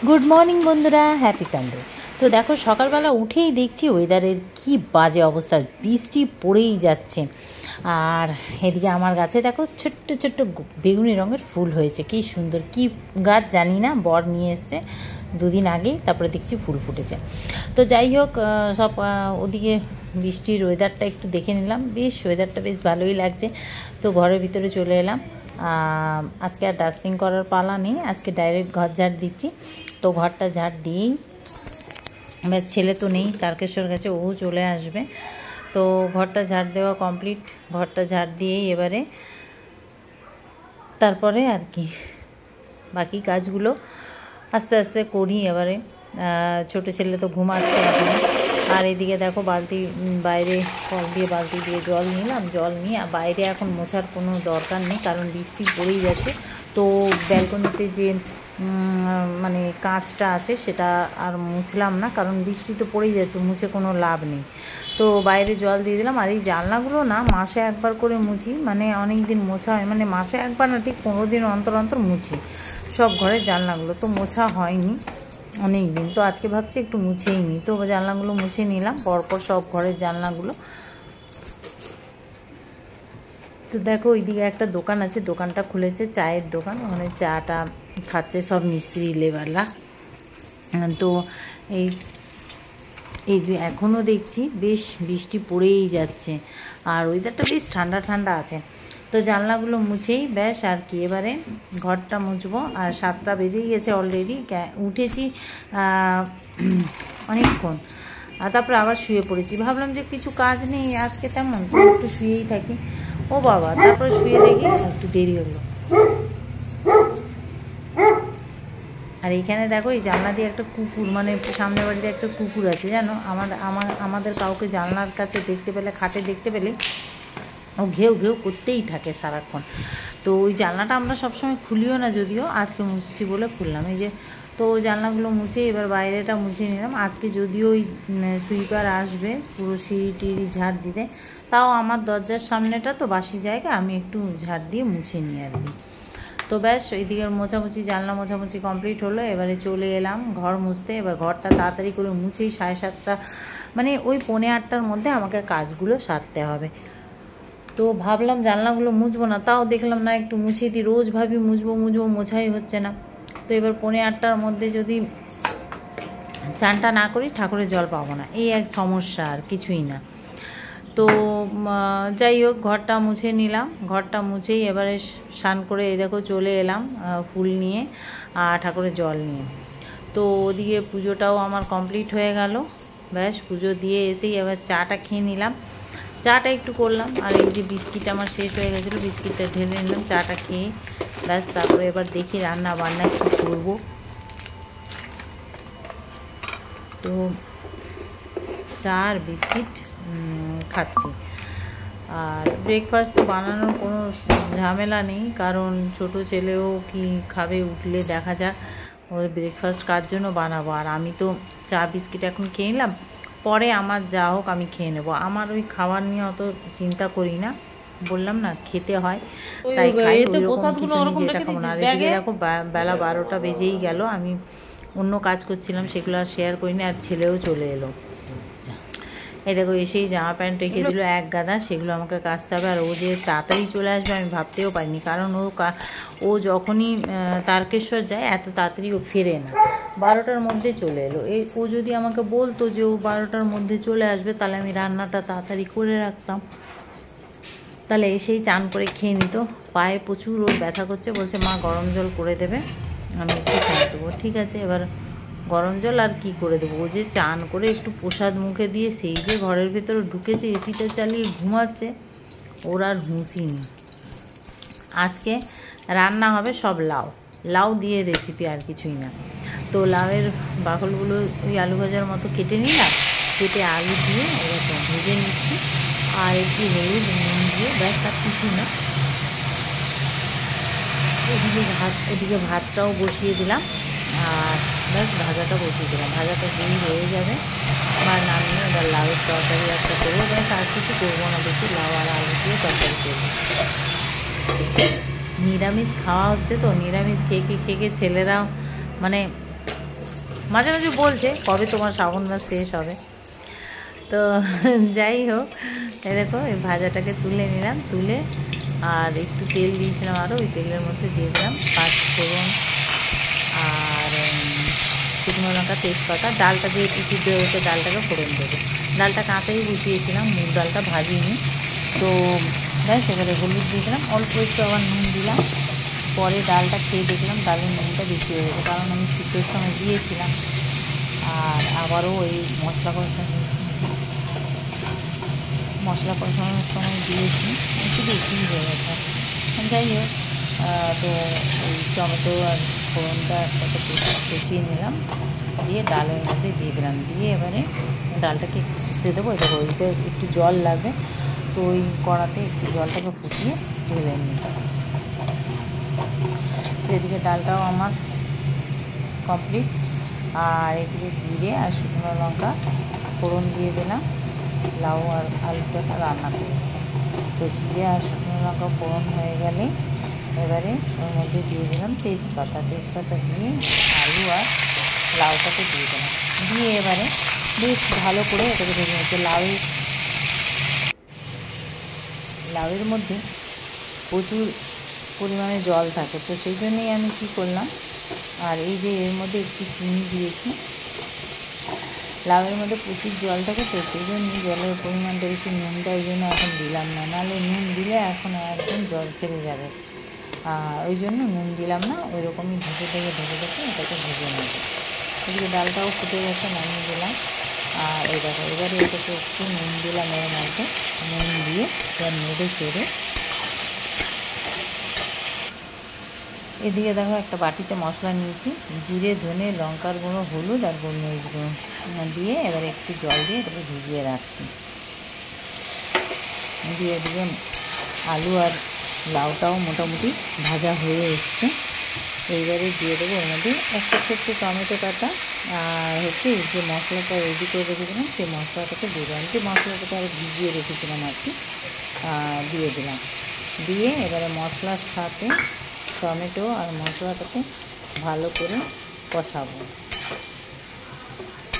Good morning বন্ধুরা, happy Sunday. তো দেখো সকালবেলা উঠেই দেখছি ওয়েদারের কি বাজে অবস্থা, বৃষ্টি পড়েই যাচ্ছে। আর এদিকে আমার গাছে দেখো ছোট্ট ছোট্ট বেগুনি রঙের ফুল হয়েছে, কি সুন্দর। কি গাছ জানি না, বর নিয়ে এসছে দুদিন আগেই, তারপরে দেখছি ফুল ফুটেছে। তো যাই হোক, সব ওদিকে বৃষ্টির ওয়েদারটা একটু দেখে নিলাম, বেশ ওয়েদারটা বেশ ভালোই লাগছে। তো ঘরের ভিতরে চলে এলাম। আজকে আর ডাস্টিং করার পালা নেই, আজকে ডাইরেক্ট ঘর ঝাড় দিচ্ছি। তো ঘরটা ঝাড় দিয়েই, এবার ছেলে তো নেই, তারকেশ্বর গেছে, ও চলে আসবে। তো ঘরটা ঝাড় দেওয়া কমপ্লিট। ঘরটা ঝাড় দিয়েই এবারে তারপরে আর কি বাকি কাজগুলো আস্তে আস্তে করি। এবারে ছোটো ছেলে তো ঘুমাচ্ছে এখন। আর এদিকে দেখো বালতি, বাইরে কল দিয়ে বালতি দিয়ে জল নিলাম, জল নিয়ে বাইরে এখন মোছার কোনো দরকার নেই, কারণ বৃষ্টি পড়েই যাচ্ছে। তো ব্যালকনিতে যে মানে কাঁচটা আছে সেটা আর মুছলাম না, কারণ বৃষ্টি তো পড়েই যাচ্ছে, মুছে কোনো লাভ নেই। তো বাইরে জল দিয়ে দিলাম। আর এই জানলাগুলো না মাসে একবার করে মুছি, মানে অনেক দিন মোছা হয়, মানে মাসে একবার না, ঠিক 15 দিন অন্তর অন্তর মুছি সব ঘরের জানলাগুলো। তো মোছা হয়নি অনেক দিন, তো আজকে ভাবছি একটু মুছেই নিই। তো জানলাগুলো মুছে নিলাম পরপর সব ঘরের জানলাগুলো। তো দেখো ওইদিকে একটা দোকান আছে, দোকানটা খুলেছে, চায়ের দোকান, ওখানে চাটা খাচ্ছে সব মিস্ত্রি লেবাররা। তো এই এই যে এখনও দেখছি বেশ বৃষ্টি পড়েই যাচ্ছে, আর ওয়েদারটা বেশ ঠান্ডা ঠান্ডা আছে। তো জানলাগুলো মুছেই ব্যাস, আর কি এবারে ঘরটা মুছবো। আর 7টা বেজেই গেছে অলরেডি, উঠেছি অনেকক্ষণ। আর তারপরে আবার শুয়ে পড়েছি, ভাবলাম যে কিছু কাজ নেই আজকে তেমন, তো একটু শুয়েই থাকি। ও বাবা, তারপরে শুয়ে দেখি একটু দেরি হলো। আর এইখানে দেখো এই জানলা দিয়ে একটা কুকুর, মানে সামনের বাড়িতে একটা কুকুর আছে জানো, আমাদের কাউকে জানলার কাছে দেখতে পেলে, খাটে দেখতে পেলে ও ঘেউ ঘেউ করতেই থাকে সারাক্ষণ। তো ওই জানলাটা আমরা সবসময় খুলিও না, যদিও আজকে মুছছি বলে খুললাম। এই যে, তো জানলাগুলো মুছে এবার বাইরেটা মুছে নিলাম। আজকে যদিও ওই সুইপার আসবে পুরো সিঁড়ি ঝাড় দিতে, তাও আমার দরজার সামনেটা তো বাসি জায়গা, আমি একটু ঝাড় দিয়ে মুছে নিই আর কি। তো ব্যাস ওইদিকে মোছামুছি, জানলা মোছামুছি কমপ্লিট হলো। এবারে চলে এলাম ঘর মুছতে। এবার ঘরটা তাড়াতাড়ি করে মুছেই 7:30, মানে ওই 7:45-8টার মধ্যে আমাকে কাজগুলো সারতে হবে। তো ভাবলাম জানলাগুলো মুছবো না, তাও দেখলাম না একটু মুছিয়ে দিই। রোজ ভাবি মুছবো মুছবো, মোছাই হচ্ছে না। তো এবার 7:45-8টার মধ্যে যদি চানটা না করি, ঠাকুরের জল পাবো না, এই এক সমস্যা, আর কিছুই না। তো যাই হোক, ঘরটা মুছে নিলাম। ঘরটা মুছেই এবারে স্নান করে এই দেখো চলে এলাম ফুল নিয়ে আর ঠাকুরের জল নিয়ে। তো ওদিকে পুজোটাও আমার কমপ্লিট হয়ে গেল। ব্যাস পুজো দিয়ে এসেই এবার চাটা খেয়ে নিলাম, চাটা একটু করলাম। আর এই যে বিস্কিট আমার শেষ হয়ে গেছিলো, বিস্কিটটা ঢেলে নিলাম চাটা খেয়ে। ব্যাস তারপরে এবার দেখি রান্না বান্না কী করবো। তো চা আর বিস্কিট খাচ্ছি। আর ব্রেকফাস্ট তো বানানোর কোনো ঝামেলা নেই, কারণ ছোট ছেলেও কি খাবে, উঠলে দেখা যাক। ওই ব্রেকফাস্ট কার জন্য বানাবো, আর আমি তো চা বিস্কিট এখন খেয়ে নিলাম, পরে আমার যা হোক আমি খেয়ে নেবো। আমার ওই খাবার নিয়ে অত চিন্তা করি না, বললাম না খেতে হয় তাই খাই, ওইরকম কিছু নিয়ে যেটা খাবো না। আর এদিকে দেখো বেলা 12টা বেজেই গেল, আমি অন্য কাজ করছিলাম, সেগুলো আর শেয়ার করিনি। আর ছেলেও চলে এলো, এই দেখো এসেই জামা প্যান্ট রেখে দিল এক গাদা, সেগুলো আমাকে কাচতে হবে। আর ও যে তাড়াতাড়ি চলে আসবে আমি ভাবতেও পারিনি, কারণ ও যখনই তারকেশ্বর যায় এত তাড়াতাড়ি ও ফেরে না, 12টার মধ্যে চলে এলো। ও যদি আমাকে বলতো যে ও 12টার মধ্যে চলে আসবে, তাহলে আমি রান্নাটা তাড়াতাড়ি করে রাখতাম, তাহলে এসেই চান করে খেয়ে নিত। পায়ে প্রচুর ওর ব্যথা করছে, বলছে মা গরম জল করে দেবে, আমি একটু খেয়ে দেবো। ঠিক আছে, এবার গরম জল আর কি করে দেবো। ও যে চান করে একটু প্রসাদ মুখে দিয়ে সেই যে ঘরের ভেতরে ঢুকেছে, এসিটা চালিয়ে ঘুমাচ্ছে, ওর আর হুঁশই নেই। আজকে রান্না হবে সব লাউ দিয়ে রেসিপি, আর কিছুই না। তো লাউয়ের বাকলগুলো ওই আলু ভাজার মতো কেটে নিলাম, কেটে আলু দিয়ে এরকম ভেজে নিচ্ছি, আর একটু হলুদ নুন দিয়ে, ব্যাস আর কিছু না। ওদিকে ভাতটাও বসিয়ে দিলাম, আর ব্যাস ভাজাটা বসিয়ে দিলাম। ভাজাটা যেই হয়ে যাবে বা নামিয়ে এবার লাউয়ের তরকারি একটা করবো, ব্যাস আর কিছু করবো না, বেশি লাউ আর আলু দিয়ে তরকারি করবো। নিরামিষ খাওয়া হচ্ছে, তো নিরামিষ খেয়ে ছেলেরাও মানে মাঝে মাঝে বলছে কবে তোমার শ্রাবণ মাস শেষ হবে। তো যাই হোক, এই দেখো এই ভাজাটাকে তুলে নিলাম, তুলে আর একটু তেল দিয়েছিলাম আরও, ওই তেলের মধ্যে দিয়ে দিলাম পাঁচ ফোড়ন আর শুকনো লঙ্কা, তেজপাতা। ডালটা যেহেতু সিদ্ধ হয়েছে ডালটাকে ফোড়ন দেবো। ডালটা কাঁচাই বসিয়েছিলাম, মুগ ডালটা ভাজিনি। তো ব্যাস, এবারে হলুদ দিয়ে দিলাম, অল্প একটু আবার নুন দিলাম। পরে ডালটা খেয়ে দেখলাম ডালের নুনটা বেশি হয়ে গেছে, কারণ আমি সিদ্ধের সময় দিয়েছিলাম। আর আবারও ওই মশলা কষানোর সময় দিয়েছি, একটু বেশি হয়ে গেছে। যাই হোক, তো ওই টমেটো আর ফোড়নটা একসাথে কষিয়ে নিলাম, দিয়ে ডালের মধ্যে দিয়ে দিলাম, দিয়ে এবারে ডালটাকে একটু ফুটতে দেবো। এটা ওইটা একটু জল লাগবে, তো ওই কড়াতে একটু জলটাকে ফুটিয়ে ঢেলে নিই। তো এদিকে ডালটাও আমার কমপ্লিট। আর এদিকে জিরে আর শুকনো লঙ্কা ফোড়ন দিয়ে দিলাম লাউ আর আলুটাকে রান্না করে। তো জিরে আর শুকনো লঙ্কা ফোড়ন হয়ে গেলে এবারে ওর মধ্যে দিয়ে দিলাম তেজপাতা দিয়ে আলু আর লাউটাকে দিয়ে দিলাম, দিয়ে এবারে বেশ ভালো করে এটাকে ভেজে নিতে। লাউয়ের মধ্যে প্রচুর পরিমাণে জল থাকে, তো সেই জন্যই আমি কী করলাম, আর এই যে এর মধ্যে একটু চিনি দিয়েছি। লাউয়ের মধ্যে প্রচুর জল থাকে, তো সেই জন্যই জলের পরিমাণটা বেশি, নুনটা ওই জন্য এখন দিলাম না, নাহলে নুন দিলে এখন একদম জল ছেড়ে যাবে। ওই জন্য নুন দিলাম না, ওই রকমই ঢেকে এটাকে ভেজে নেব। এদিকে ডালটাও ফুটে গেছে, নামিয়ে দিলাম। আর এই দেখো এবারে এটাকে একটু নুন দিলাম, এর মধ্যে নুন দিয়ে এবার নেড়ে চেড়ে এদিকে দেখো একটা বাটিতে মশলা নিয়েছি, জিরে, ধনে, লঙ্কার গুঁড়ো, হলুদ আর গোলমরিচ গুঁড়ো দিয়ে এবারে একটু জল দিয়ে এটাকে ভিজিয়ে রাখছি। দিয়ে এদিকে আলু আর লাউটাও মোটামুটি ভাজা হয়ে এসছে। এইবারে দিয়ে দেবো ওর মধ্যে একটা ছোট্ট টমেটো কাটা আর হচ্ছে যে মশলাটা রেডি করে রেখেছিলাম সেই মশলাটাকে দিয়ে দিলাম, যে মশলাটাকে আরও ভিজিয়ে রেখেছিলাম আর কি, দিয়ে দিলাম। দিয়ে এবারে মশলার সাথে টমেটো আর মশলাটাকে ভালো করে কষাবো।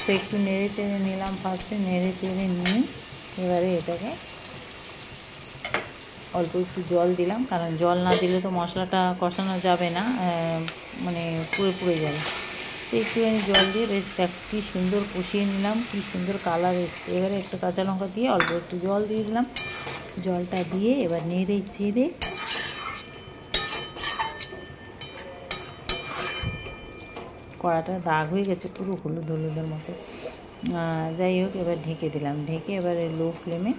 তো একটু নেড়ে চেড়ে নিলাম, ফার্স্টে নেড়ে চেড়ে নিয়ে এবারে এটাকে অল্প একটু জল দিলাম, কারণ জল না দিলে তো মশলাটা কষানো যাবে না, মানে পুড়ে যাবে। তো একটুখানি জল দিয়ে বেশ কি সুন্দর কষিয়ে নিলাম, কি সুন্দর কালার এসছে। এবারে একটা কাঁচা লঙ্কা দিয়ে অল্প একটু জল দিয়ে দিলাম, জলটা দিয়ে এবার নেড়ে চেড়ে কড়াটা দাগ হয়ে গেছে পুরো হলুদের মতো। যাই হোক, এবার ঢেকে দিলাম, ঢেকে এবারে লো ফ্লেমে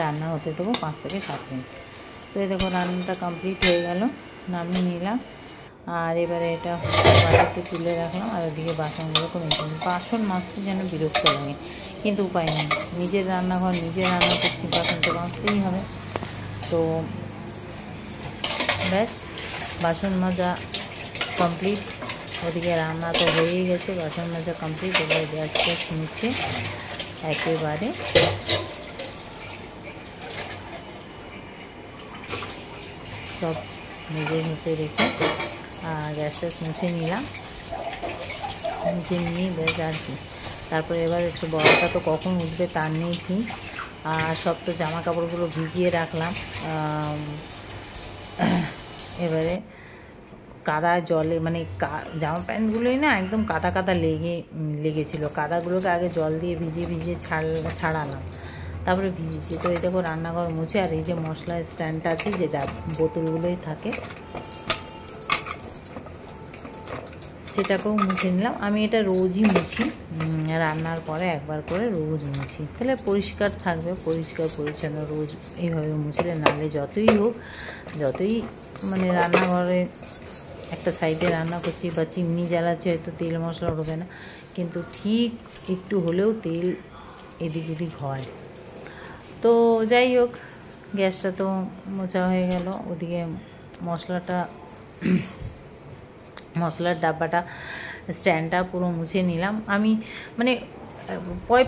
রান্না হতে দেবো 5 থেকে 7 মিনিট। তো এই দেখো রান্নাটা কমপ্লিট হয়ে গেল, নামিয়ে নিলাম। আর এবারে এটা বাড়িতে তুলে রাখলাম, আর ওদিকে বাসনগুলোকে মেজে নিই। বাসন মাজতে যেন বিরক্ত লাগে, কিন্তু উপায় নেই, নিজের রান্নাঘর নিজে রান্না করছি, বাসন তো মাজতেই হবে। তো ব্যাস, বাসন মাজা কমপ্লিট, ওদিকে রান্না তো হয়েই গেছে, বাসন মাজা কমপ্লিট। এবারে গ্যাস মুছে একেবারে সব মেজে মুছে রেখে গ্যাসটা মুছে নিলাম, মুছে নিয়ে বেশ আর কি। তারপরে এবার হচ্ছে বড়টা তো কখন উঠবে তার নেই ঠিক, আর সব তো জামা কাপড়গুলো ভিজিয়ে রাখলাম। এবারে কাদা জলে মানে জামা প্যান্টগুলোই না একদম কাদা লেগেছিলো, কাদাগুলোকে আগে জল দিয়ে ভিজিয়ে ছাড়ালাম, তারপরে ভিজিয়েছি। তো এই দেখো রান্নাঘর মুছে, আর এই যে মশলা স্ট্যান্ডটা আছে যেটা বোতলগুলোই থাকে সেটাকেও মুছে নিলাম। আমি এটা রোজই মুছি, রান্নার পরে একবার করে রোজ মুছি, তাহলে পরিষ্কার থাকবে, পরিষ্কার পরিচ্ছন্ন রোজ এইভাবে মুছলে। নাহলে যতই মানে রান্নাঘরে একটা সাইডে রান্না করছি বা চিমনি জ্বালাচ্ছি, হয়তো তেল মশলা উঠবে না, কিন্তু ঠিক একটু হলেও তেল এদিক ওদিক হয়। তো যাই হোক, গ্যাসটা তো মোছা হয়ে গেল, ওদিকে মশলার ডাব্বাটা স্ট্যান্ডটা পুরো মুছে নিলাম। আমি মানে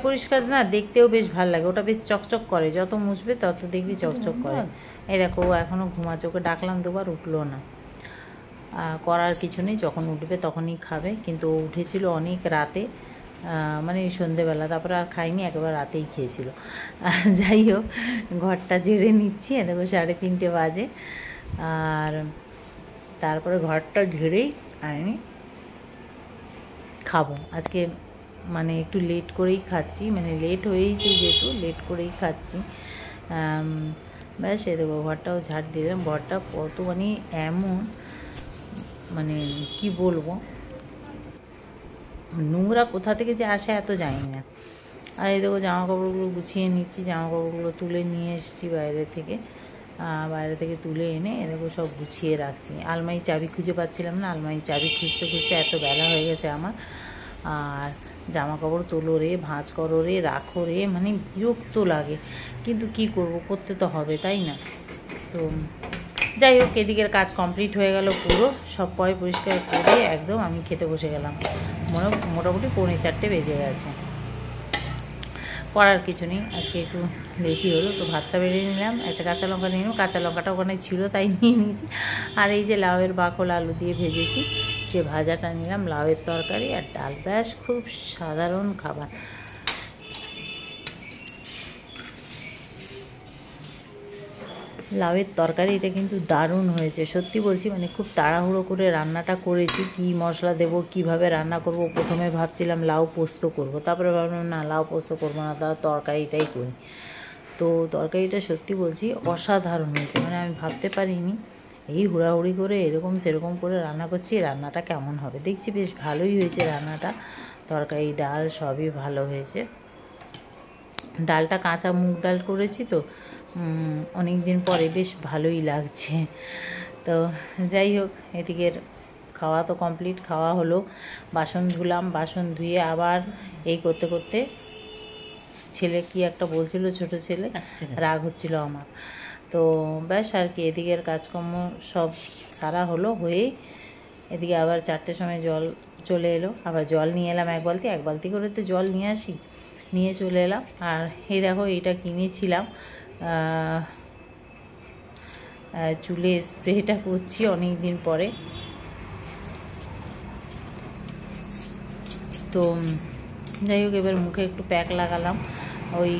পরিষ্কার না, দেখতেও বেশ ভালো লাগে, ওটা বেশ চকচক করে, যত মুছবে তত দেখবি চকচক করে। এই দেখো এখনও ঘুমাচ্ছে, ওকে ডাকলাম দুবার উঠলো না। করার কিছু নেই, যখন উঠবে তখনই খাবে। কিন্তু উঠেছিল অনেক রাতে, মানে সন্ধেবেলা, তারপরে আর খাইনি, একেবারে রাতেই খেয়েছিল। যাই হোক, ঘরটা ঝেড়ে নিচ্ছি, দেখো 3:30 বাজে। আর তারপরে ঘরটা ঝেড়েই আমি খাবো আজকে, মানে একটু লেট করেই খাচ্ছি, মানে লেট হয়েইছে যেহেতু লেট করেই খাচ্ছি। ব্যাস এই দেখো ঘরটাও ঝাড় দিয়ে দিলাম। ঘরটা কত মানে এমন, মানে কি বলবো, নোংরা কোথা থেকে যে আসে এত জানি না। আর এই দেখো জামা কাপড়গুলো গুছিয়ে নিচ্ছি, জামা কাপড়গুলো তুলে নিয়ে এসেছি বাইরে থেকে তুলে এনে দেখো সব গুছিয়ে রাখছি। আলমারি চাবি খুঁজে পাচ্ছিলাম না, আলমারি চাবি খুঁজতে খুঁজতে এত বেলা হয়ে গেছে আমার। আর জামা কাপড় তোলো রে, ভাঁজ করো রে, রাখো রে, মানে বিরক্ত লাগে, কিন্তু কি করব, করতে তো হবে, তাই না? তো যাই হোক, এদিকের কাজ কমপ্লিট হয়ে গেল পুরো, সব পরিষ্কার করে একদম আমি খেতে বসে গেলাম। মোটামুটি 3:45 বেজে গেছে। করার কিছু নেই, আজকে একটু লেটই হলো। তো ভাতটা বেড়ে নিলাম, একটা কাঁচা লঙ্কা নিয়ে নিলাম, কাঁচা লঙ্কাটা ওখানে ছিল তাই নিয়ে নিয়েছি। আর এই যে লাউয়ের বাকল আলু দিয়ে ভেজেছি, সে ভাজাটা নিলাম, লাউয়ের তরকারি আর ডাল, ব্যাস খুব সাধারণ খাবার। লাউয়ের তরকারিটা কিন্তু দারুণ হয়েছে, সত্যি বলছি, মানে খুব তাড়াহুড়ো করে রান্নাটা করেছি। কি মশলা দেব, কিভাবে রান্না করব, প্রথমে ভাবছিলাম লাউ পোস্ত করব, তারপরে ভাবলাম না, লাউ পোস্ত করবো না, তার তরকারিটাই করি। তো তরকারিটা সত্যি বলছি অসাধারণ হয়েছে, মানে আমি ভাবতে পারিনি এই হুড়াহুড়ি করে এরকম সেরকম করে রান্না করছি, রান্নাটা কেমন হবে। দেখছি বেশ ভালোই হয়েছে রান্নাটা, তরকারি ডাল সবই ভালো হয়েছে। ডালটা কাঁচা মুগ ডাল করেছি তো অনেক দিন পরে, বেশ ভালোই লাগছে। তো যাই হোক, এদিকের খাওয়া তো কমপ্লিট, খাওয়া হলো, বাসন ধুলাম, বাসন ধুয়ে আবার এই করতে করতে ছেলে কি একটা বলছিল, ছোট ছেলে রাগ হচ্ছিল আমার। তো ব্যাস আর কি, এদিকের কাজকর্ম সব সারা হলো, হয়েই এদিকে আবার 4টের সময় জল চলে এলো, আবার জল নিয়ে এলাম এক বালতি করে তো জল নিয়ে আসি, নিয়ে চলে এলাম। আর এই দেখো, এইটা কিনেছিলাম, চুলে স্প্রেটা করছি অনেক দিন পরে। তো যাই হোক, এবার মুখে একটু প্যাক লাগালাম, ওই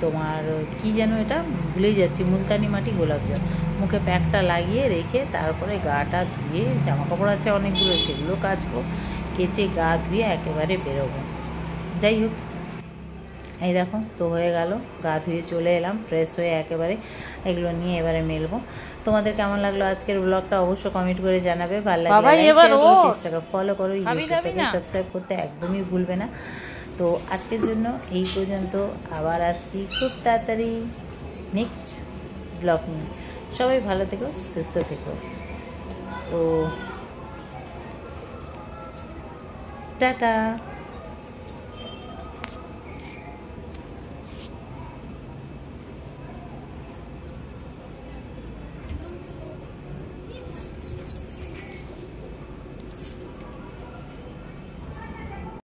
তোমার কি যেন এটা ভুলে যাচ্ছি, মুলতানি মাটি গোলাপ জল, মুখে প্যাকটা লাগিয়ে রেখে তারপরে গাটা ধুয়ে, জামা কাপড় আছে অনেকগুলো, সেগুলো কাচবো, কেচে গা ধুয়ে একেবারে বেরোবো। যাই হোক, এই দেখো তো হয়ে গেল, গা ধুয়ে চলে এলাম, ফ্রেশ হয়ে একেবারে এগুলো নিয়ে এবারে মেলবো। তোমাদের কেমন লাগলো আজকের ব্লগটা অবশ্যই কমেন্ট করে জানাবে। ভালো লাগলে পেজটাকে ফলো করো, ইউটিউবটাকে সাবস্ক্রাইব করতে একদমই ভুলবে না। তো আজকের জন্য এই পর্যন্ত, আবার আসছি খুব তাড়াতাড়ি নেক্সট ব্লগ নিয়ে। সবাই ভালো থেকো, সুস্থ থেকো। তো টাটা।